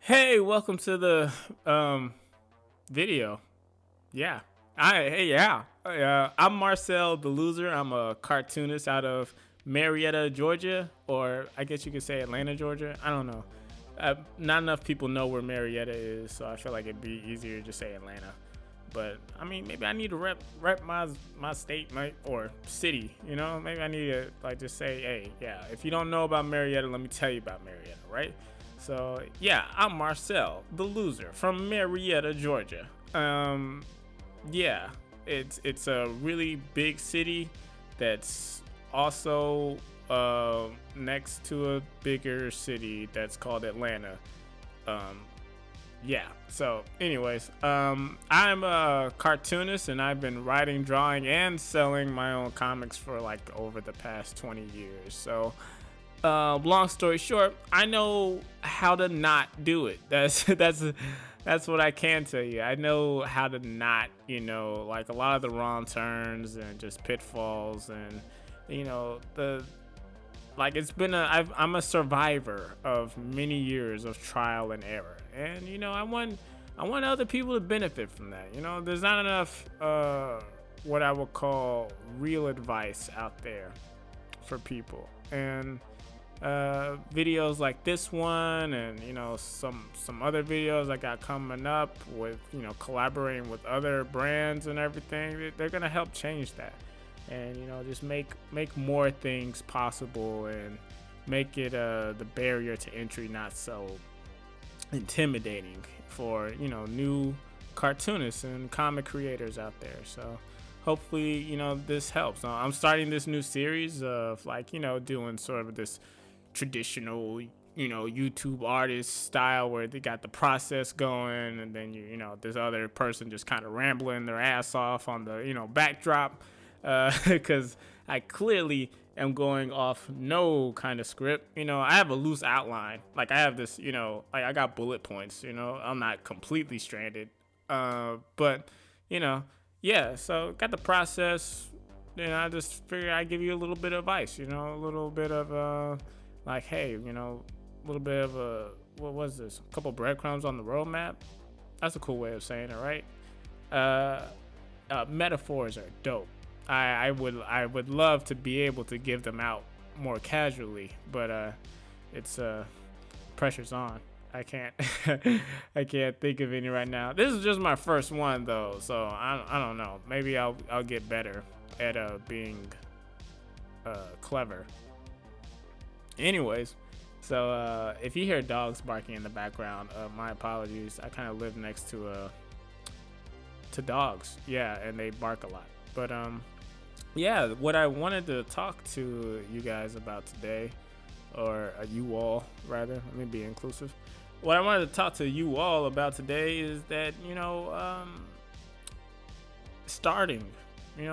Hey, welcome to the video. Yeah. I'm Marcel the loser. I'm a cartoonist out of Marietta, Georgia, or I guess you could say Atlanta, Georgia. I don't know. Not enough people know where Marietta is, so I feel like it'd be easier to just say Atlanta. But I mean, maybe I need to rep my state, or city. You know, maybe I need to just say, hey, yeah. If you don't know about Marietta, let me tell you about Marietta, right? So yeah, I'm Marcel, the loser from Marietta, Georgia. Yeah, it's a really big city that's also next to a bigger city that's called Atlanta. Um, yeah. So, anyways, I'm a cartoonist and I've been writing, drawing, and selling my own comics for like over the past 20 years. So, long story short, I know how to not do it. That's what I can tell you. I know how to not, like a lot of the wrong turns and just pitfalls and the like it's been I'm a survivor of many years of trial and error, and I want other people to benefit from that. There's not enough what I would call real advice out there for people, and videos like this one, and some other videos I got coming up with collaborating with other brands and everything. They're gonna help change that, and just make more things possible and make it the barrier to entry not so intimidating for new cartoonists and comic creators out there. So hopefully this helps. I'm starting this new series of doing sort of this traditional YouTube artist style where they got the process going, and then this other person just kind of rambling their ass off on the backdrop, because I clearly am going off no kind of script. I have a loose outline. Like I have this, I got bullet points. I'm not completely stranded, but yeah. So got the process. I just figure I give you a little bit of advice. A little bit of hey, a little bit of what was this? A couple breadcrumbs on the roadmap. That's a cool way of saying it, right? Metaphors are dope. I would love to be able to give them out more casually, but it's pressure's on. I can't I can't think of any right now. This is just my first one though, so I don't know. Maybe I'll get better at being clever. Anyways, so if you hear dogs barking in the background, my apologies. I kind of live next to dogs, yeah, and they bark a lot. But yeah, what I wanted to talk to you guys about today, or you all rather, let me be inclusive. What I wanted to talk to you all about today is that starting.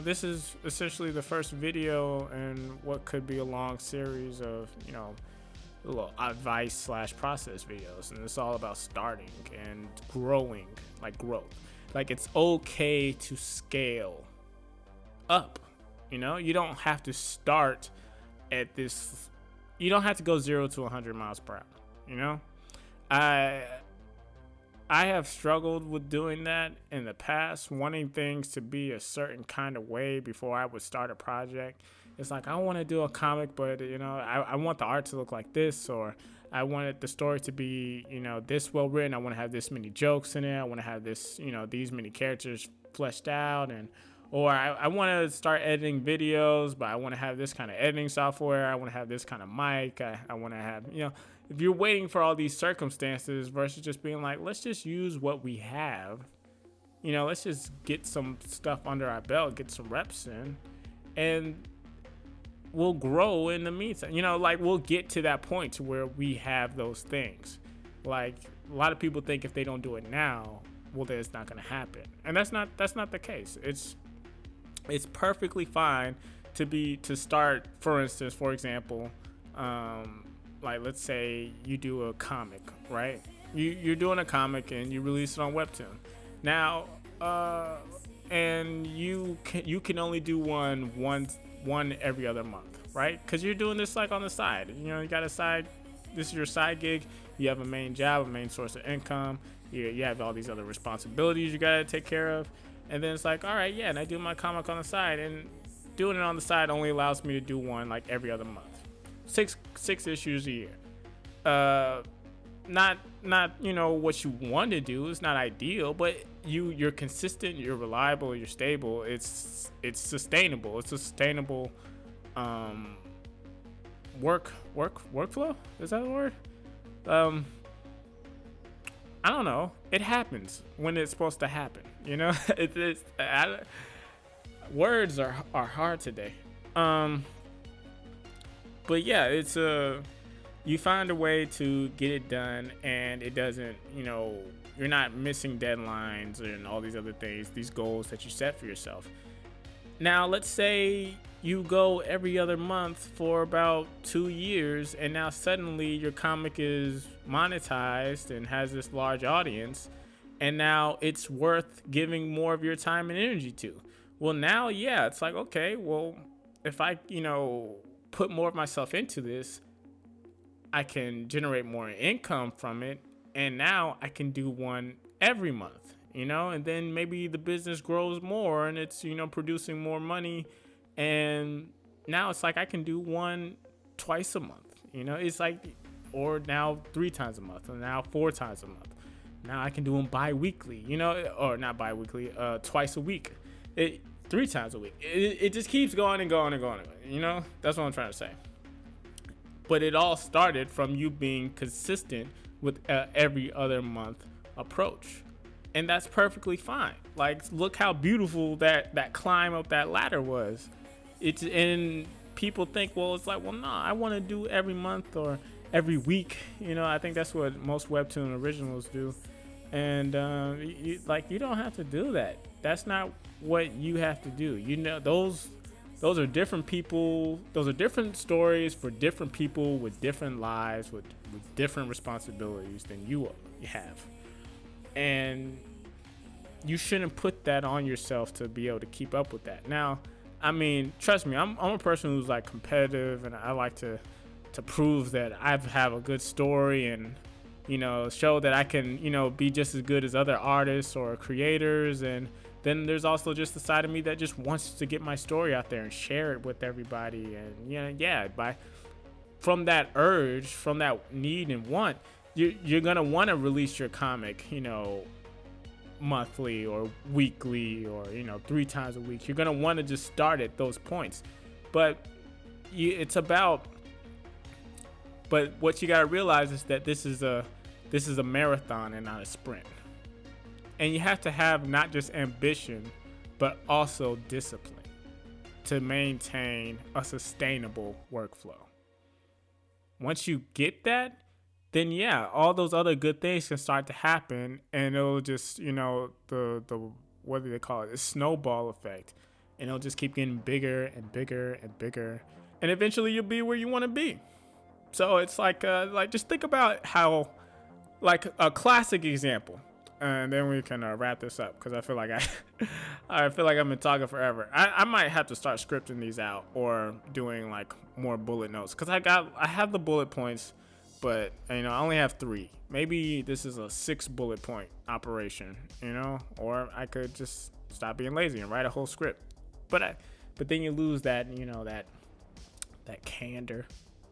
This is essentially the first video in what could be a long series of, little advice / process videos. And it's all about starting and growing, like growth. Like it's okay to scale up. You don't have to start at this. You don't have to go 0 to 100 miles per hour. I have struggled with doing that in the past, wanting things to be a certain kind of way before I would start a project. It's like I want to do a comic, but I want the art to look like this, or I wanted the story to be this well written. I want to have this many jokes in it. I want to have this these many characters fleshed out, or I want to start editing videos, but I want to have this kind of editing software. I want to have this kind of mic. I want to have if you're waiting for all these circumstances versus just being like, let's just use what we have, let's just get some stuff under our belt, get some reps in, and we'll grow in the meantime. We'll get to that point to where we have those things. Like a lot of people think if they don't do it now, well, then it's not going to happen. And that's not the case. It's perfectly fine to start, for example, let's say you do a comic, right? You're doing a comic and you release it on Webtoon. Now, and you can only do one every other month, right? Because you're doing this like on the side. You got a side this is your side gig. You have a main job, a main source of income. You have all these other responsibilities you gotta take care of, and then it's like, all right, yeah, and I do my comic on the side, and doing it on the side only allows me to do one like every other month, six issues a year. Not what you want to do. It's not ideal, but you're consistent, you're reliable, you're stable. It's sustainable. It's a sustainable workflow. Is that a word? I don't know. It happens when it's supposed to happen. Words are hard today. But yeah, it's you find a way to get it done, and it doesn't, you're not missing deadlines and all these other things, these goals that you set for yourself. Now, let's say you go every other month for about 2 years, and now suddenly your comic is monetized and has this large audience, and now it's worth giving more of your time and energy to. Well, now, yeah, it's like, okay, well, if I, put more of myself into this, I can generate more income from it, and now I can do one every month, and then maybe the business grows more and it's, producing more money, and now it's like I can do one twice a month, it's like, or now 3 times a month, and now 4 times a month. Now I can do them bi-weekly, or not bi-weekly, twice a week, 3 times a week. It just keeps going and going and going, that's what I'm trying to say. But it all started from you being consistent with every other month approach. And that's perfectly fine. Like, look how beautiful that climb up that ladder was. And people think, well, it's like, well, no, I want to do every month or every week. I think that's what most Webtoon originals do. And you don't have to do that. That's not what you have to do. Those are different people. Those are different stories for different people with different lives, with different responsibilities than you have. And you shouldn't put that on yourself to be able to keep up with that. Now, I mean, trust me, I'm a person who's like competitive, and I like to prove that I have a good story, and show that I can be just as good as other artists or creators. And then there's also just the side of me that just wants to get my story out there and share it with everybody. And from that urge, from that need and want, you're gonna want to release your comic, monthly or weekly, or 3 times a week. You're gonna want to just start at those points. But what you gotta realize is that this is a marathon and not a sprint. And you have to have not just ambition, but also discipline to maintain a sustainable workflow. Once you get that, then yeah, all those other good things can start to happen, and it'll just, the what do they call it? The snowball effect. And it'll just keep getting bigger and bigger and bigger. And eventually you'll be where you want to be. So it's like just think about how, like, a classic example. And then we can wrap this up, because I feel like I've been talking forever. I might have to start scripting these out or doing like more bullet notes, because I have the bullet points, but I only have 3. Maybe this is a 6 bullet point operation, or I could just stop being lazy and write a whole script. But then you lose that that candor,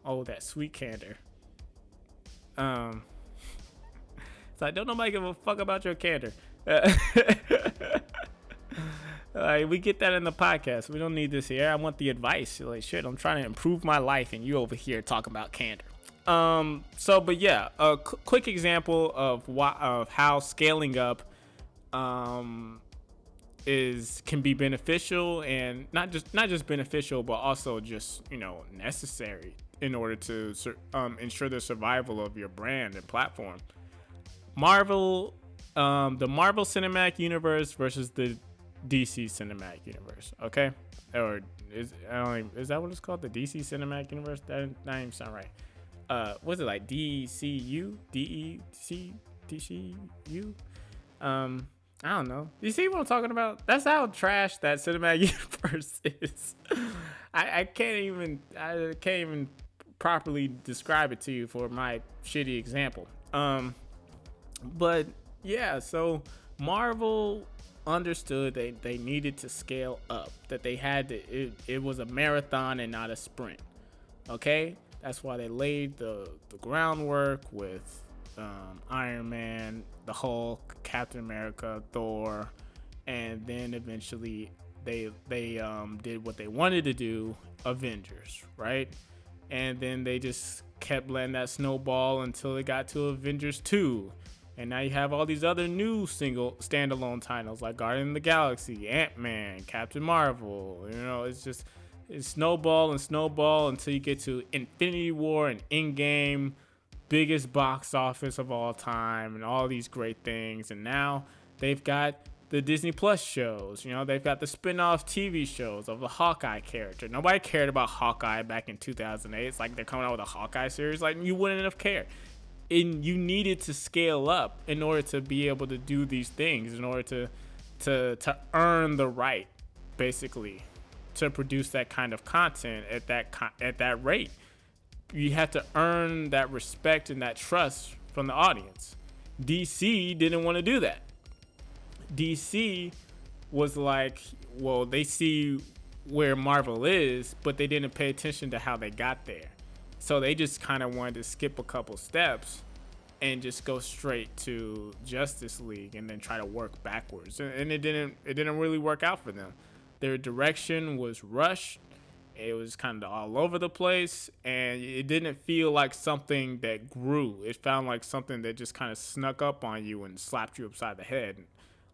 that sweet candor. So I don't nobody give a fuck about your candor. We get that in the podcast. We don't need this here. I want the advice. Like, shit, I'm trying to improve my life, and you over here talking about candor. But yeah, a quick example of how scaling up can be beneficial, and not just beneficial, but also just necessary in order to ensure the survival of your brand and platform. The Marvel Cinematic Universe versus the DC Cinematic Universe. Okay, or is that what it's called? The DC Cinematic Universe? That not even sound right. What's it like? DCU? DCU? I don't know. You see what I'm talking about? That's how trash that cinematic universe is. I can't even properly describe it to you for my shitty example. But yeah, so Marvel understood they needed to scale up, that they had to, it was a marathon and not a sprint. Okay, that's why they laid the groundwork with Iron Man, the Hulk, Captain America, Thor, and then eventually they did what they wanted to do, Avengers, right? And then they just kept letting that snowball until it got to Avengers 2. And now you have all these other new single standalone titles like Guardian of the Galaxy, Ant-Man, Captain Marvel. You know, it's snowball and snowball until you get to Infinity War and Endgame, biggest box office of all time, and all these great things. And now they've got the Disney Plus shows. You know, they've got the spin-off TV shows of the Hawkeye character. Nobody cared about Hawkeye back in 2008. It's like they're coming out with a Hawkeye series. Like, you wouldn't have cared. And you needed to scale up in order to be able to do these things, in order to earn the right, basically, to produce that kind of content at that rate. You have to earn that respect and that trust from the audience. DC didn't want to do that. DC was like, well, they see where Marvel is, but they didn't pay attention to how they got there. So they just kind of wanted to skip a couple steps and just go straight to Justice League and then try to work backwards. And it didn't really work out for them. Their direction was rushed. It was kind of all over the place, and it didn't feel like something that grew. It felt like something that just kind of snuck up on you and slapped you upside the head,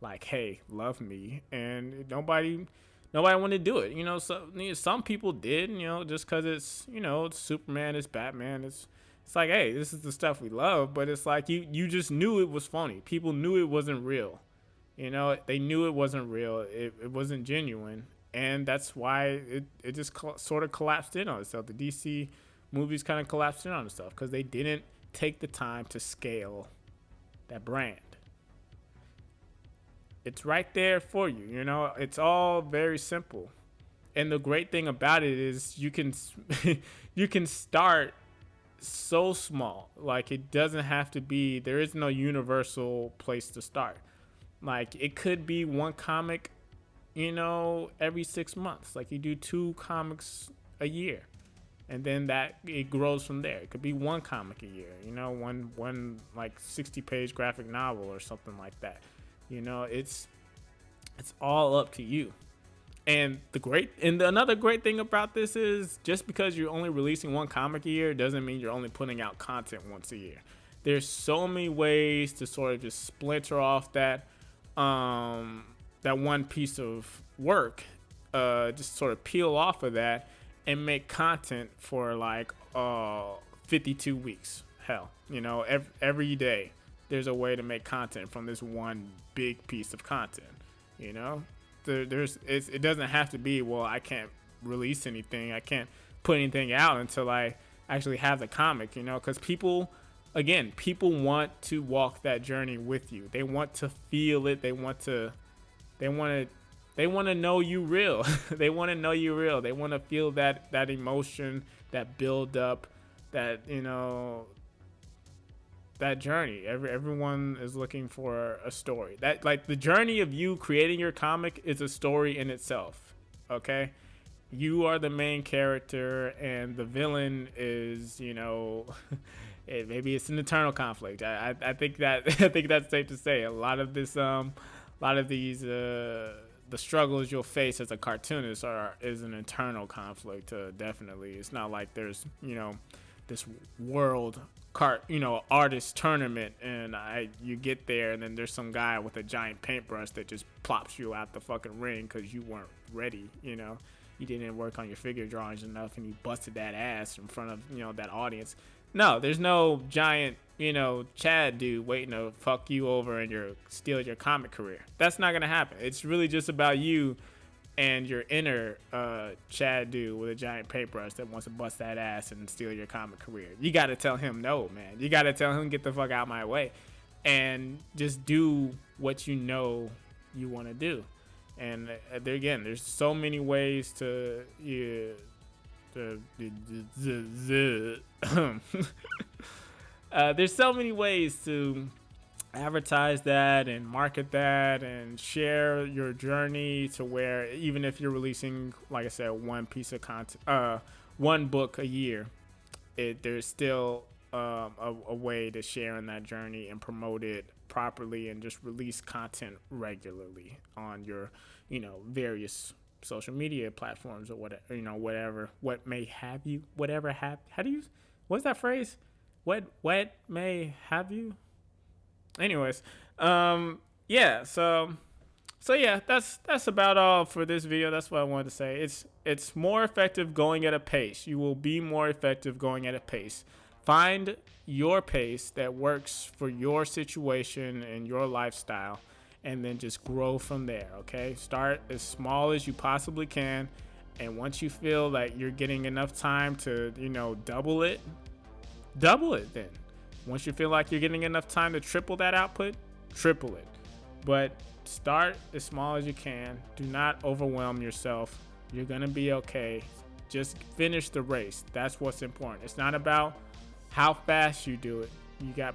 like, "Hey, love me." And nobody wanted to do it. You know, so some people did. You know, just because it's, you know, it's Superman, it's Batman, it's like, hey, this is the stuff we love. But it's like you just knew it was phony. People knew it wasn't real. You know, they knew it wasn't real. It wasn't genuine. And that's why it just sort of collapsed in on itself. The DC movies kind of collapsed in on itself because they didn't take the time to scale that brand. It's right there for you. You know, it's all very simple. And the great thing about it is you can you can start so small. Like, it doesn't have to be, there is no universal place to start. Like, it could be one comic, you know, every 6 months. Like, you do 2 comics a year, and then that it grows from there. It could be 1 comic a year, you know, one like 60-page graphic novel or something like that. You know, it's all up to you. And another great thing about this is, just because you're only releasing 1 comic a year doesn't mean you're only putting out content once a year. There's so many ways to sort of just splinter off that one piece of work, just sort of peel off of that and make content for like 52 weeks. Hell, you know, every day there's a way to make content from this one big piece of content. You know, it doesn't have to be, well, I can't release anything, I can't put anything out until I actually have the comic. You know, because people want to walk that journey with you. They want to feel it. They want to know you real. They want to know you real. They want to feel that emotion, that build up, that, you know, that journey. Everyone is looking for a story. That, like, the journey of you creating your comic is a story in itself. Okay? You are the main character, and the villain is, you know, maybe it's an internal conflict. I think that's safe to say. A lot of these the struggles you'll face as a cartoonist is an internal conflict. Definitely, it's not like there's, you know, this world artist tournament and you get there and then there's some guy with a giant paintbrush that just plops you out the fucking ring because you weren't ready. You know, you didn't work on your figure drawings enough and you busted that ass in front of, you know, that audience. No, there's no giant, you know, Chad dude waiting to fuck you over and steal your comic career. That's not gonna happen. It's really just about you and your inner Chad dude with a giant paintbrush that wants to bust that ass and steal your comic career. You gotta tell him no, man. You gotta tell him, get the fuck out my way, and just do what you know you want to do. And there's so many ways to There's so many ways to advertise that and market that and share your journey to where even if you're releasing, like I said, one piece of content, one book a year, there's still a way to share in that journey and promote it properly and just release content regularly on your, various social media platforms or whatever, what may have you, what's that phrase? What may have you? Anyways, yeah, so yeah, that's about all for this video. That's what I wanted to say. It's more effective going at a pace. You will be more effective going at a pace. Find your pace that works for your situation and your lifestyle, and then just grow from there. Okay, start as small as you possibly can, and once you feel like you're getting enough time to double it then. Once you feel like you're getting enough time to triple that output, triple it. But start as small as you can. Do not overwhelm yourself. You're gonna be okay. Just finish the race. That's what's important. It's not about how fast you do it.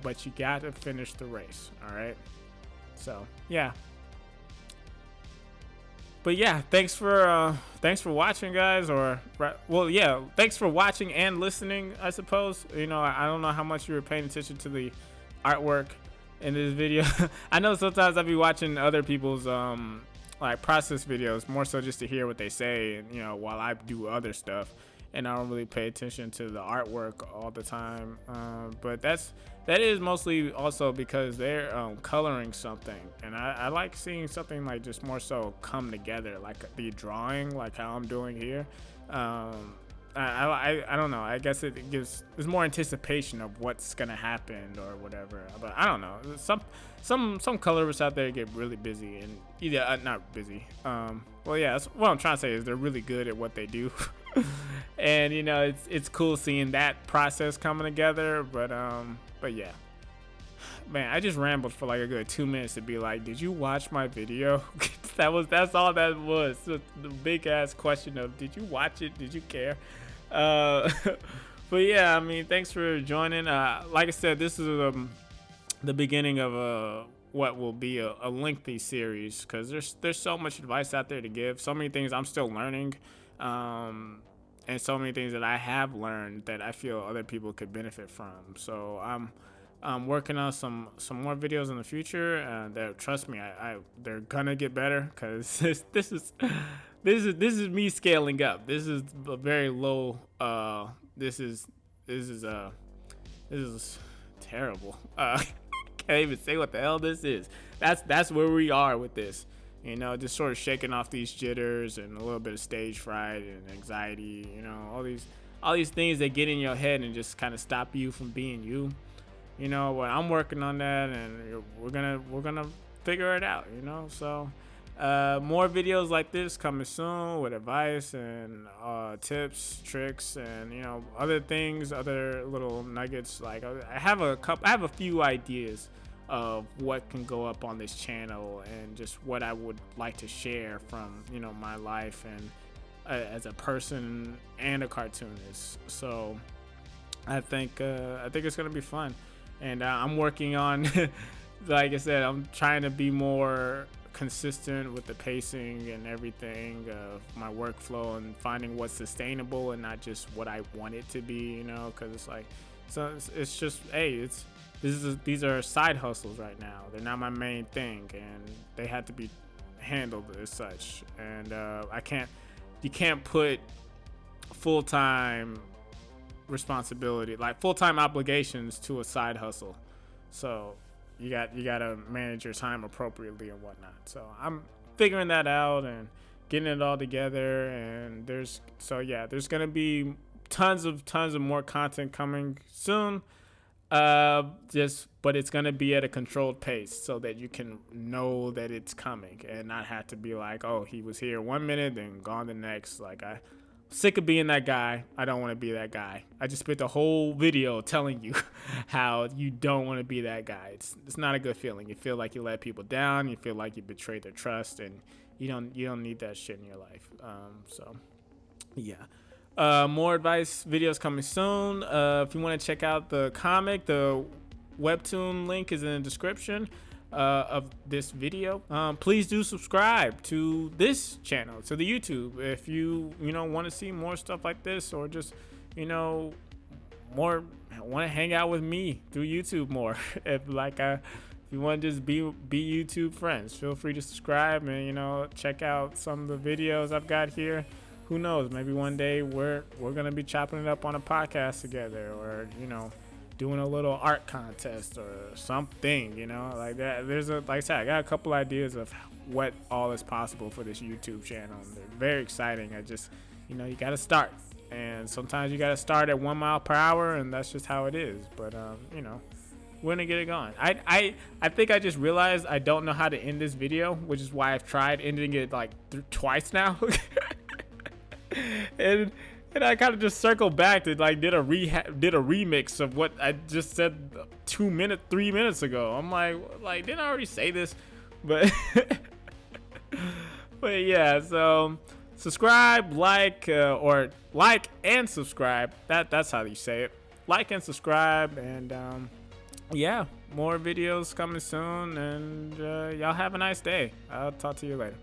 But you got to finish the race. All right. So yeah. But yeah, thanks for watching, guys. Thanks for watching and listening, I suppose. I don't know how much you were paying attention to the artwork in this video. I know sometimes I'll be watching other people's like process videos, more so just to hear what they say, and while I do other stuff, and I don't really pay attention to the artwork all the time. But that is mostly also because they're coloring something, and I like seeing something like just more so come together, like the drawing, like how I'm doing here. I don't know. I guess there's more anticipation of what's gonna happen or whatever. But I don't know. Some colorists out there get really busy and not busy. Well, yeah. That's what I'm trying to say is they're really good at what they do, and it's cool seeing that process coming together. But yeah. Man, I just rambled for like a good 2 minutes to be like, did you watch my video? That's all that was. So the big ass question of, did you watch it? Did you care? But yeah, I mean, thanks for joining. Like I said, this is the beginning of what will be a lengthy series, because there's so much advice out there to give, so many things I'm still learning, and so many things that I have learned that I feel other people could benefit from. So I'm working on some more videos in the future. That, trust me, they're gonna get better, because this is me scaling up. This is a very low. This is terrible. Can't even say what the hell this is. That's where we are with this. Just sort of shaking off these jitters and a little bit of stage fright and anxiety. All these things that get in your head and just kind of stop you from being you. Well, I'm working on that, and we're gonna figure it out. So more videos like this coming soon with advice and tips, tricks, and other things, other little nuggets. Like I have a few ideas of what can go up on this channel, and just what I would like to share from my life and as a person and a cartoonist. So I think it's gonna be fun. And I'm working on, like I said, I'm trying to be more consistent with the pacing and everything of my workflow, and finding what's sustainable and not just what I want it to be, because it's like, so it's just, hey, these are side hustles right now. They're not my main thing, and they had to be handled as such. And you can't put full-time responsibility, like full-time obligations, to a side hustle. So you gotta manage your time appropriately and whatnot. So I'm figuring that out and getting it all together. And there's gonna be tons of more content coming soon. But it's gonna be at a controlled pace, so that you can know that it's coming and not have to be like, oh, he was here 1 minute then gone the next. Like, I'm sick of being that guy. I don't want to be that guy. I just spent the whole video telling you how you don't want to be that guy. It's not a good feeling. You feel like you let people down. You feel like you betrayed their trust, and you don't need that shit in your life. So yeah. More advice videos coming soon. If you want to check out the comic, the Webtoon link is in the description of this video. Please do subscribe to this channel, to the YouTube, if you want to see more stuff like this, or just more want to hang out with me through YouTube more. If you want to just be YouTube friends, feel free to subscribe and check out some of the videos I've got here. Who knows, maybe one day we're gonna be chopping it up on a podcast together, or doing a little art contest or something, like that. Like I said, I got a couple ideas of what all is possible for this YouTube channel. They're very exciting. I just you gotta start, and sometimes you gotta start at 1 mile per hour, and that's just how it is. But we're gonna get it going. I think I just realized I don't know how to end this video, which is why I've tried ending it like twice now. and I kind of just circled back to did a remix of what I just said 3 minutes ago. I'm like didn't I already say this? But but yeah, so subscribe, or like and subscribe. That's how you say it. Like and subscribe, and yeah, more videos coming soon, and y'all have a nice day. I'll talk to you later.